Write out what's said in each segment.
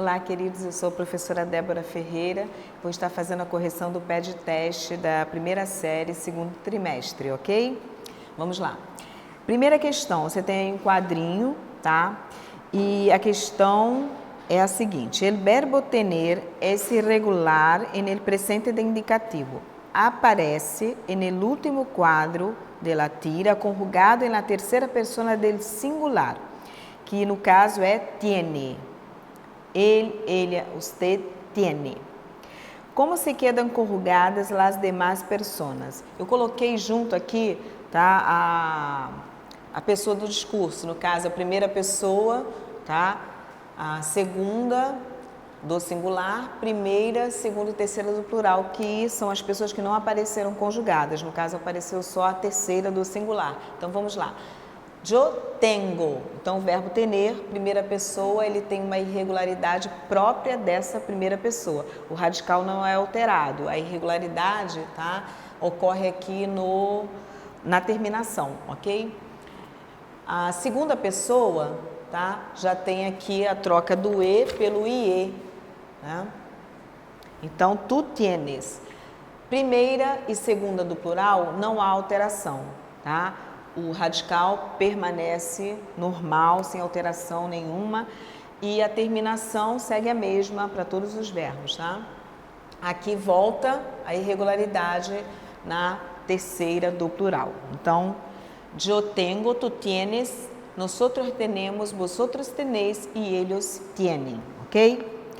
Olá, queridos, eu sou a professora Débora Ferreira, vou estar fazendo a correção do PED teste da primeira série, segundo trimestre, ok? Vamos lá. Primeira questão, você tem um quadrinho, tá? E a questão é a seguinte: el verbo tener es irregular en el presente de indicativo. Aparece en el último quadro de la tira, conjugado en la tercera persona del singular, que no caso é tiene. Ele, ella, usted tiene. Como se quedam conjugadas as demais personas? Eu coloquei junto aqui, tá, a pessoa do discurso, no caso a primeira pessoa, tá, a segunda do singular, primeira, segunda e terceira do plural, que são as pessoas que não apareceram conjugadas. No caso apareceu só a terceira do singular. Então vamos lá. Yo tengo. Então, o verbo tener, primeira pessoa, ele tem uma irregularidade própria dessa primeira pessoa. O radical não é alterado. A irregularidade, tá, ocorre aqui na terminação, ok? A segunda pessoa, tá, já tem aqui a troca do e pelo ie, né? Então, tu tienes. Primeira e segunda do plural, não há alteração, tá? O radical permanece normal, sem alteração nenhuma, e a terminação segue a mesma para todos os verbos, tá? Aqui volta a irregularidade na terceira do plural. Então, yo tengo, tu tienes, nosotros tenemos, vosotros tenéis e ellos tienen, ok?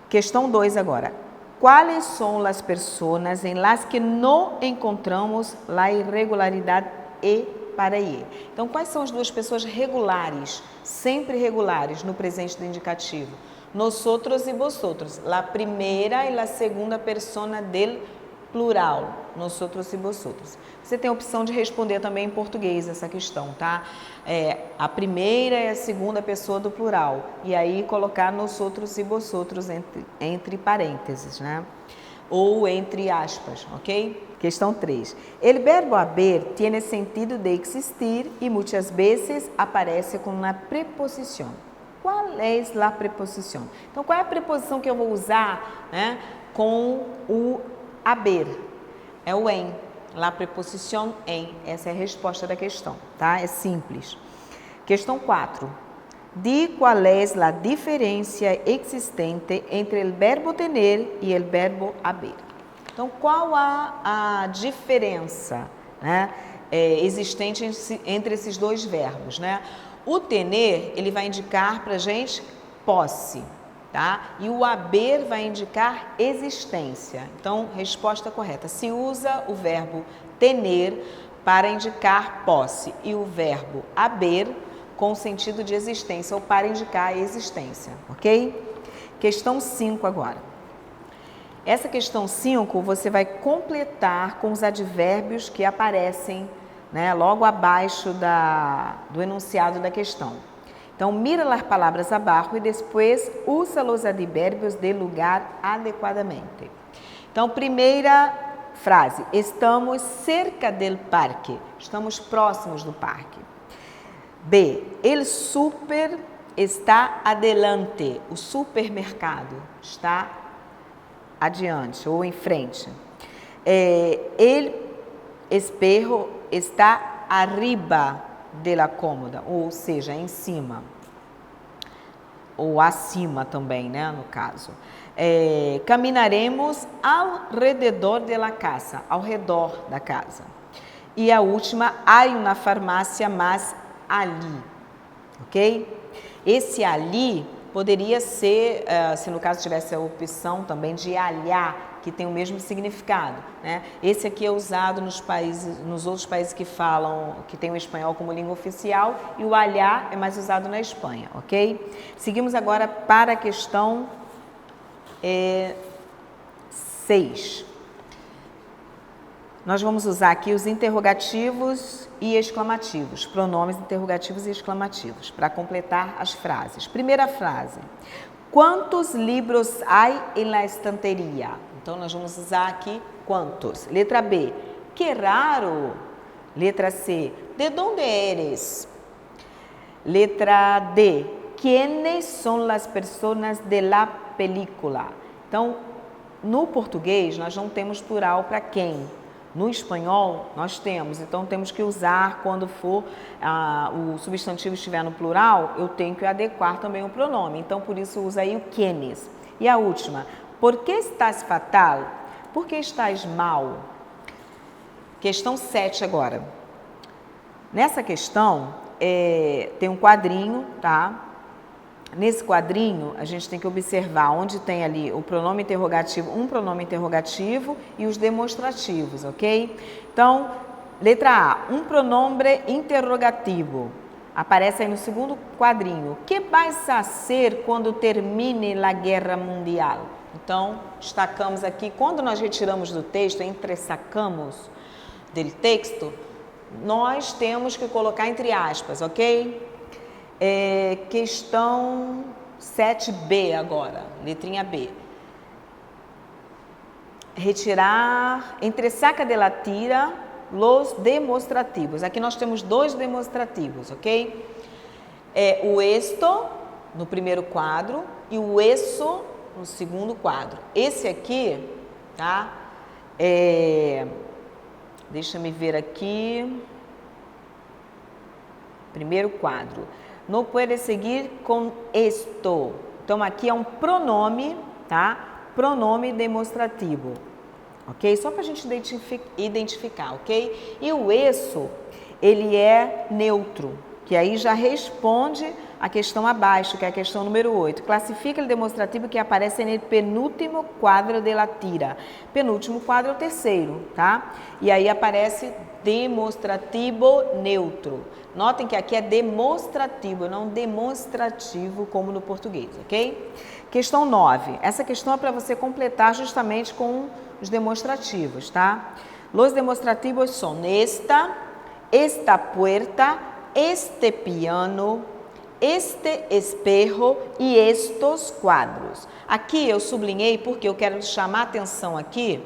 Questão 2 agora. Quais são as personas em las que não encontramos la irregularidade e para ir? Então, quais são as duas pessoas regulares, sempre regulares no presente do indicativo? Nosotros e vosotros. La primeira e la segunda persona del plural. Nosotros e vosotros. Você tem a opção de responder também em português essa questão, tá? A primeira e a segunda pessoa do plural. E aí colocar nosotros e vosotros entre parênteses, né? Ou entre aspas, ok? Questão 3. El verbo haber tiene sentido de existir y muchas veces aparece com uma preposição. Qual é a preposição? Então, qual é a preposição que eu vou usar, né, com o haber? É o en. La preposição en. Essa é a resposta da questão, tá? É simples. Questão 4. Di qual é a diferença existente entre o verbo tener e o verbo haber. Então, qual a diferença, né, existente entre esses dois verbos, né? O tener, ele vai indicar para a gente posse, tá? E o haber vai indicar existência. Então, resposta correta. Se usa o verbo tener para indicar posse e o verbo haber com o sentido de existência ou para indicar a existência, ok? Questão 5 agora. Essa questão 5 você vai completar com os advérbios que aparecem, né, logo abaixo do enunciado da questão. Então, mira las palavras abaixo e depois usa os advérbios de lugar adequadamente. Então, primeira frase, estamos cerca del parque, estamos próximos do parque. B, el super está adelante, o supermercado está adiante ou em frente. El espejo está arriba de la cómoda, ou seja, em cima. Ou acima também, né, no caso. Caminharemos ao redor de la casa, ao redor da casa. E a última, há uma farmácia, mas ali, ok? Esse ali poderia ser, se no caso tivesse a opção também de allá, que tem o mesmo significado, né? Esse aqui é usado nos outros países que tem o espanhol como língua oficial, e o allá é mais usado na Espanha, ok? Seguimos agora para a questão 6. Nós vamos usar aqui os interrogativos e exclamativos, pronomes interrogativos e exclamativos, para completar as frases. Primeira frase, quantos livros há em la estanteria? Então, nós vamos usar aqui quantos. Letra B, que raro. Letra C, de onde eres? Letra D, quiénes son las personas de la película. Então, no português, nós não temos plural para quem. No espanhol, nós temos. Então, temos que usar quando for o substantivo estiver no plural, eu tenho que adequar também o pronome. Então, por isso, usa aí o quiénes. E a última, ¿por qué estás fatal? Por que estás mal? Questão 7 agora. Nessa questão, tem um quadrinho, tá? Nesse quadrinho, a gente tem que observar onde tem ali o pronome interrogativo, um pronome interrogativo e os demonstrativos, ok? Então, letra A, um pronombre interrogativo. Aparece aí no segundo quadrinho. Que vais a ser quando termine a guerra mundial? Então, destacamos aqui, quando nós retiramos do texto, entresacamos do texto, nós temos que colocar entre aspas, ok? Questão 7b agora, letrinha B. Retirar, entresaca de la tira, los demonstrativos. Aqui nós temos dois demonstrativos, ok? O esto, no primeiro quadro, e o eso, no segundo quadro. Esse aqui, tá? Deixa me ver aqui. Primeiro quadro. No puede seguir com esto. Então, aqui é um pronome, tá? Pronome demonstrativo, ok? Só para a gente identificar, ok? E o eso, ele é neutro, que aí já responde a questão abaixo, que é a questão número 8. Classifica o demonstrativo que aparece no penúltimo quadro de la tira. Penúltimo quadro é o terceiro, tá? E aí aparece demonstrativo neutro. Notem que aqui é demonstrativo, não demonstrativo como no português, ok? Questão 9. Essa questão é para você completar justamente com os demonstrativos, tá? Los demonstrativos são esta puerta, este piano, este espejo e estos quadros. Aqui eu sublinhei porque eu quero chamar a atenção aqui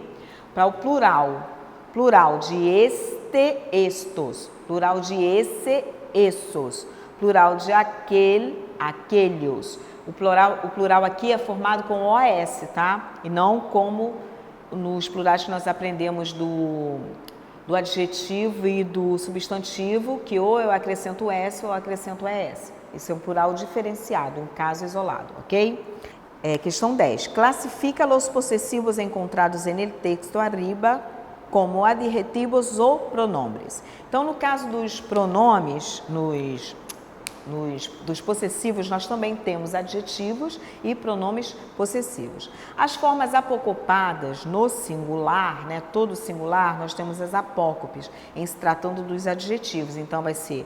para o plural. Plural de este, estos. Plural de esse, essos. Plural de aquele, aquelhos. O plural aqui é formado com OS, tá? E não como nos plurais que nós aprendemos do adjetivo e do substantivo, que ou eu acrescento S ou eu acrescento ES. Isso é um plural diferenciado, um caso isolado, ok? Questão 10. Classifica os possessivos encontrados no texto arriba como adjetivos ou pronombres. Então, no caso dos pronomes, dos possessivos, nós também temos adjetivos e pronomes possessivos. As formas apocopadas no singular, né, todo singular, nós temos as apócopes, em se tratando dos adjetivos. Então, vai ser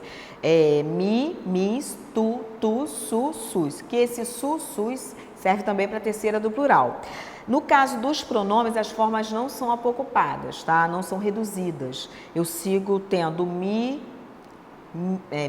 mi, mis, tu, su, sus, que esse su, sus serve também para a terceira do plural. No caso dos pronomes, as formas não são apocopadas, tá? Não são reduzidas. Eu sigo tendo mi,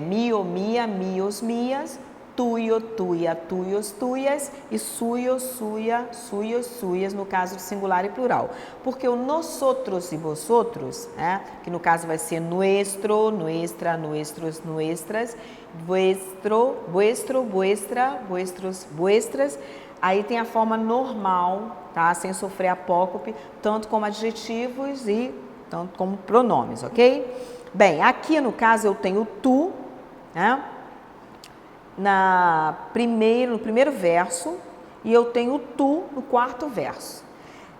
mio, mia, mios, mias, tuyo, tuia, tuios, tuias e suyo, suya, suyos, suyas, no caso de singular e plural. Porque o nosotros e vosotros, né, que no caso vai ser nuestro, nuestra, nuestros, nuestras, vuestro, vuestro, vuestra, vuestros, vuestras, aí tem a forma normal, tá? Sem sofrer apócope, tanto como adjetivos e tanto como pronomes, ok? Bem, aqui no caso eu tenho tu, né? No primeiro verso, e eu tenho tu no quarto verso.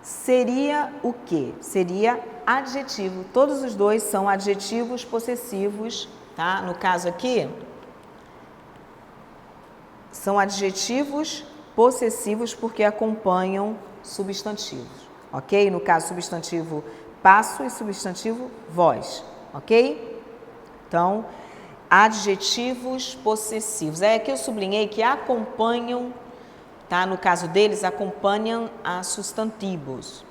Seria o quê? Seria adjetivo. Todos os dois são adjetivos possessivos, tá? No caso aqui, são adjetivos possessivos porque acompanham substantivos, ok? No caso, substantivo passo e substantivo vós, ok? Então, adjetivos possessivos. Aqui eu sublinhei que acompanham, tá? No caso deles, acompanham a substantivos.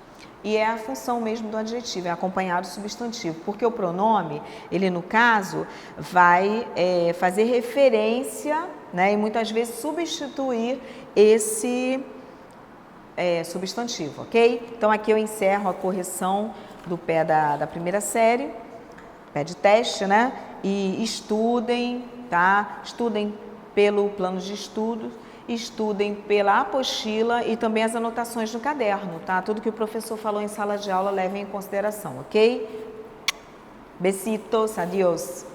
E é a função mesmo do adjetivo, é acompanhar o substantivo, porque o pronome, ele no caso, vai fazer referência, né, e muitas vezes substituir esse substantivo, ok? Então, aqui eu encerro a correção do pé da primeira série, pé de teste, né? E estudem, tá? Estudem pelo plano de estudo, estudem pela apostila e também as anotações no caderno, tá? Tudo que o professor falou em sala de aula levem em consideração, ok? Besitos, adiós.